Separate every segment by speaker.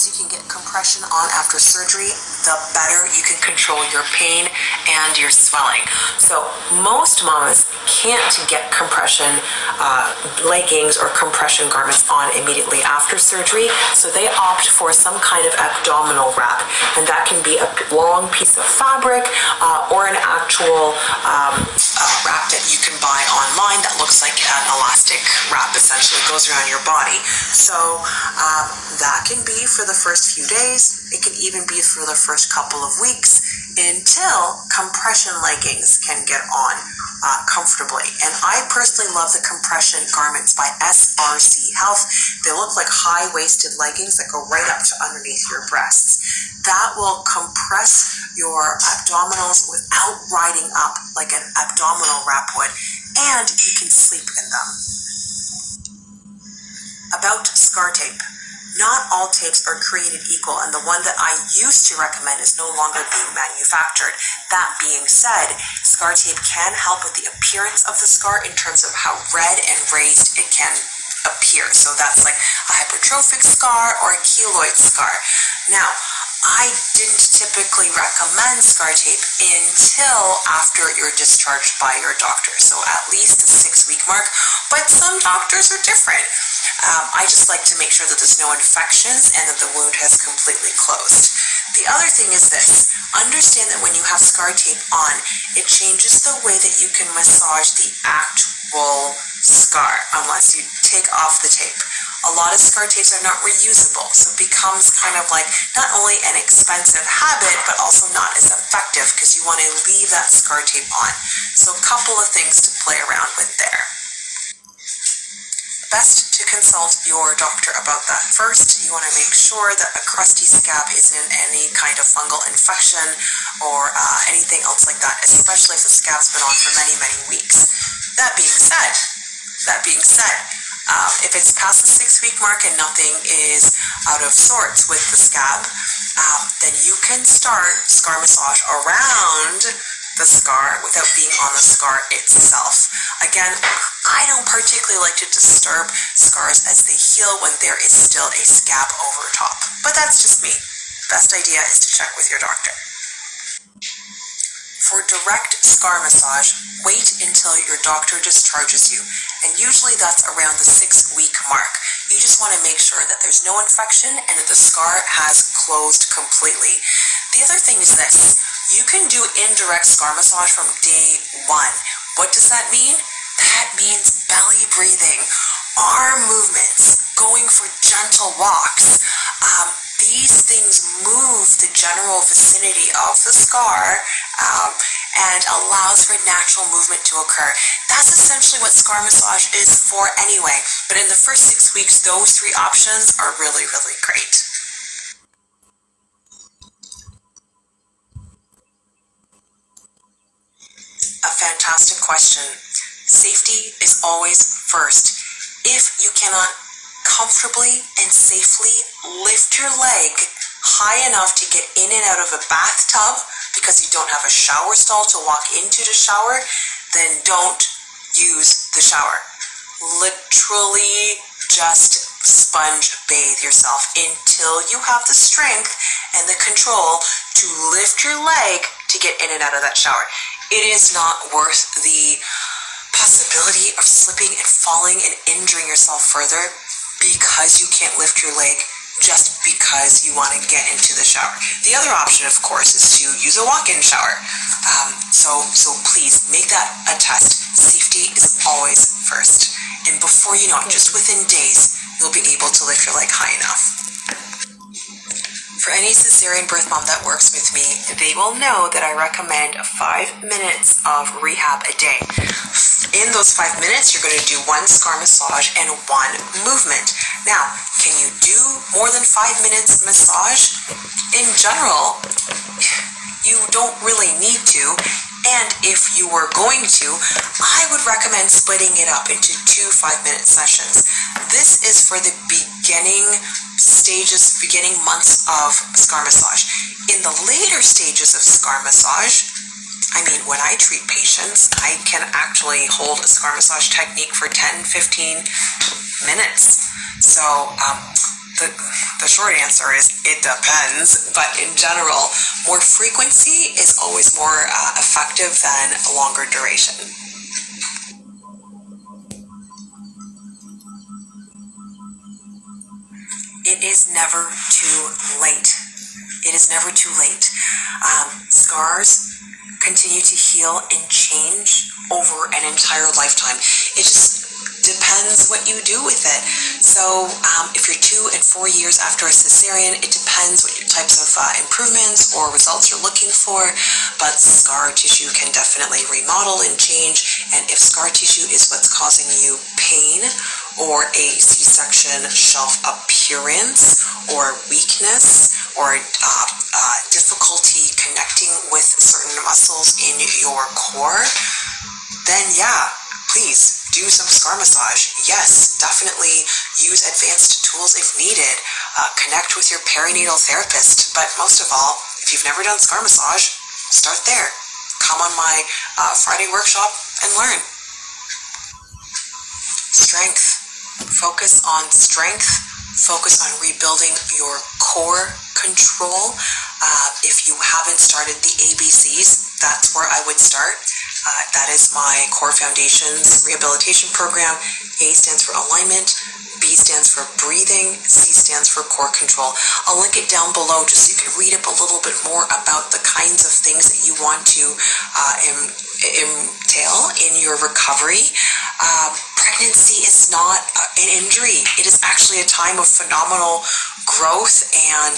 Speaker 1: garments you can get compression on after surgery, the better you can control your pain and your swelling. So most mamas can't get compression leggings or compression garments on immediately after surgery, so they opt for some kind of abdominal wrap, and that can be a long piece of fabric or an actual wrap that you can buy online that looks like an elastic wrap, essentially goes around your body. So that can be for the first few days. It can even be for the first couple of weeks until compression leggings can get on comfortably. And I personally love the compression garments by SRC Health. They look like high-waisted leggings that go right up to underneath your breasts. That will compress your abdominals without riding up like an abdominal wrap would, and you can sleep in them. About scar tape. Not all tapes are created equal, and the one that I used to recommend is no longer being manufactured. That being said, scar tape can help with the appearance of the scar in terms of how red and raised it can appear. So that's like a hypertrophic scar or a keloid scar. Now, I didn't typically recommend scar tape until after you're discharged by your doctor, so at least the 6-week mark, but some doctors are different. I just like to make sure that there's no infections and that the wound has completely closed. The other thing is this: understand that when you have scar tape on, it changes the way that you can massage the actual scar unless you take off the tape. A lot of scar tapes are not reusable, so it becomes kind of like not only an expensive habit, but also not as effective because you want to leave that scar tape on. So a couple of things to play around with there. Best to consult your doctor about that. First, you want to make sure that a crusty scab isn't any kind of fungal infection or anything else like that, especially if the scab's been on for many, many weeks. That being said, if it's past the 6-week mark and nothing is out of sorts with the scab, then you can start scar massage around the scar without being on the scar itself. Again, I don't particularly like to disturb scars as they heal when there is still a scab over top, but that's just me. Best idea is to check with your doctor. For direct scar massage, wait until your doctor discharges you, and usually that's around the 6-week mark. You just want to make sure that there's no infection and that the scar has closed completely. The other thing is this: you can do indirect scar massage from day 1. What does that mean? That means belly breathing, arm movements, going for gentle walks. These things move the general vicinity of the scar and allows for natural movement to occur. That's essentially what scar massage is for anyway, but in the first 6 weeks, those 3 options are really, really great. A fantastic question. Safety is always first. If you cannot comfortably and safely lift your leg high enough to get in and out of a bathtub because you don't have a shower stall to walk into the shower, then don't use the shower. Literally just sponge bathe yourself until you have the strength and the control to lift your leg to get in and out of that shower. It is not worth the possibility of slipping and falling and injuring yourself further because you can't lift your leg just because you want to get into the shower. The other option, of course, is to use a walk-in shower. So please make that a test. Safety is always first. And before you know it, just within days, you'll be able to lift your leg high enough. For any cesarean birth mom that works with me, they will know that I recommend 5 minutes of rehab a day. In those 5 minutes, you're going to do 1 scar massage and 1 movement. Now, can you do more than 5 minutes massage? In general, you don't really need to. And if you were going to, I would recommend splitting it up into 2 5-minute sessions. This is for the beginning stages, beginning months of scar massage. In the later stages of scar massage, when I treat patients, I can actually hold a scar massage technique for 10-15 minutes. So the short answer is it depends, but in general, more frequency is always more effective than a longer duration. It is never too late. It is never too late. Scars continue to heal and change over an entire lifetime. It just depends what you do with it. So if you're 2 and 4 years after a cesarean, it depends what types of improvements or results you're looking for, but scar tissue can definitely remodel and change, and if scar tissue is what's causing you pain or a C-section shelf appearance or weakness or difficulty connecting with certain muscles in your core, then yeah, please do some scar massage. Yes, definitely use advanced tools if needed. Connect with your perinatal therapist. But most of all, if you've never done scar massage, start there. Come on my Friday workshop and learn. Strength. Focus on strength. Focus on rebuilding your core control. If you haven't started the ABCs, that's where I would start. That is my Core Foundations Rehabilitation Program. A stands for alignment, B stands for breathing, C stands for core control. I'll link it down below just so you can read up a little bit more about the kinds of things that you want to entail in your recovery. Pregnancy is not an injury. It is actually a time of phenomenal growth and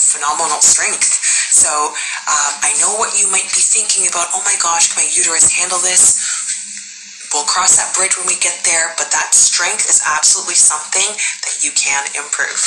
Speaker 1: phenomenal strength. So I know what you might be thinking about. Oh my gosh, can my uterus handle this? We'll cross that bridge when we get there, but that strength is absolutely something that you can improve.